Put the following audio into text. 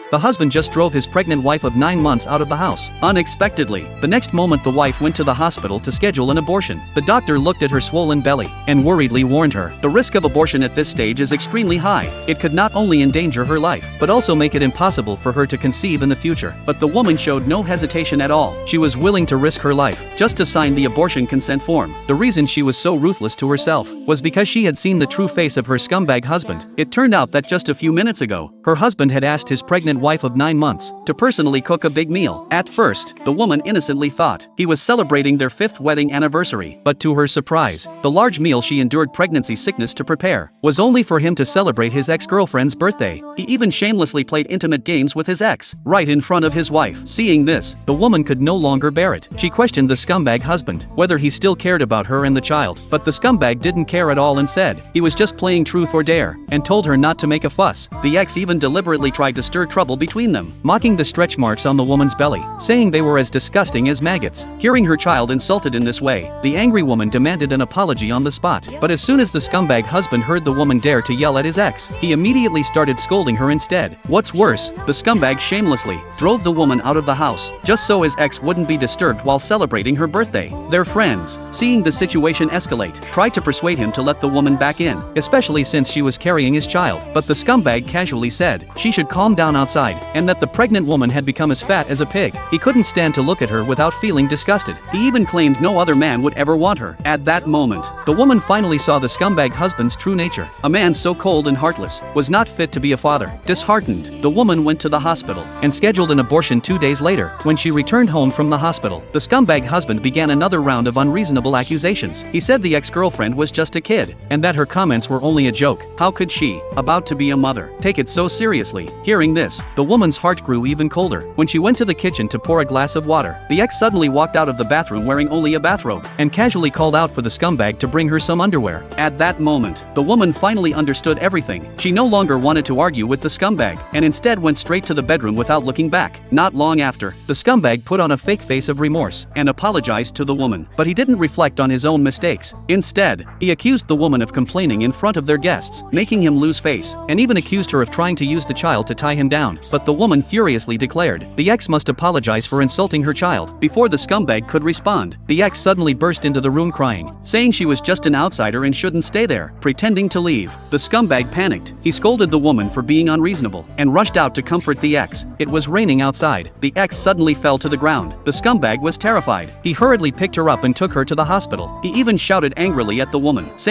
The husband just drove his pregnant wife of 9 months out of the house, unexpectedly. The next moment the wife went to the hospital to schedule an abortion. The doctor looked at her swollen belly and worriedly warned her, the risk of abortion at this stage is extremely high. It could not only endanger her life, but also make it impossible for her to conceive in the future. But the woman showed no hesitation at all. She was willing to risk her life just to sign the abortion consent form. The reason she was so ruthless to herself was because she had seen the true face of her scumbag husband. It turned out that just a few minutes ago, her husband had asked his pregnant wife of 9 months to personally cook a big meal. At first, the woman innocently thought he was celebrating their 5th wedding anniversary, but to her surprise, the large meal she endured pregnancy sickness to prepare was only for him to celebrate his ex-girlfriend's birthday. He even shamelessly played intimate games with his ex, right in front of his wife. Seeing this, the woman could no longer bear it. She questioned the scumbag husband whether he still cared about her and the child, but the scumbag didn't care at all and said he was just playing truth or dare, and told her not to make a fuss. The ex even deliberately tried to stir trouble between them, mocking the stretch marks on the woman's belly, saying they were as disgusting as maggots. Hearing her child insulted in this way, the angry woman demanded an apology on the spot. But as soon as the scumbag husband heard the woman dare to yell at his ex, he immediately started scolding her instead. What's worse, the scumbag shamelessly drove the woman out of the house, just so his ex wouldn't be disturbed while celebrating her birthday. Their friends, seeing the situation escalate, tried to persuade him to let the woman back in, especially since she was carrying his child. But the scumbag casually said she should calm down outside, and that the pregnant woman had become as fat as a pig. He couldn't stand to look at her without feeling disgusted. He even claimed no other man would ever want her. At that moment, the woman finally saw the scumbag husband's true nature. A man so cold and heartless was not fit to be a father. Disheartened, the woman went to the hospital and scheduled an abortion 2 days later. When she returned home from the hospital, the scumbag husband began another round of unreasonable accusations. He said the ex-girlfriend was just a kid, and that her comments were only a joke. How could she, about to be a mother, take it so seriously? Hearing this, the woman's heart grew even colder. When she went to the kitchen to pour a glass of water, the ex suddenly walked out of the bathroom wearing only a bathrobe, and casually called out for the scumbag to bring her some underwear. At that moment, the woman finally understood everything. She no longer wanted to argue with the scumbag, and instead went straight to the bedroom without looking back. Not long after, the scumbag put on a fake face of remorse and apologized to the woman, but he didn't reflect on his own mistakes. Instead, he accused the woman of complaining in front of their guests, making him lose face, and even accused her of trying to use the child to tie him down. But the woman furiously declared the ex must apologize for insulting her child. Before the scumbag could respond, the ex suddenly burst into the room crying, saying she was just an outsider and shouldn't stay there, pretending to leave. The scumbag panicked. He scolded the woman for being unreasonable and rushed out to comfort the ex. It was raining outside. The ex suddenly fell to the ground. The scumbag was terrified. He hurriedly picked her up and took her to the hospital. He even shouted angrily at the woman, saying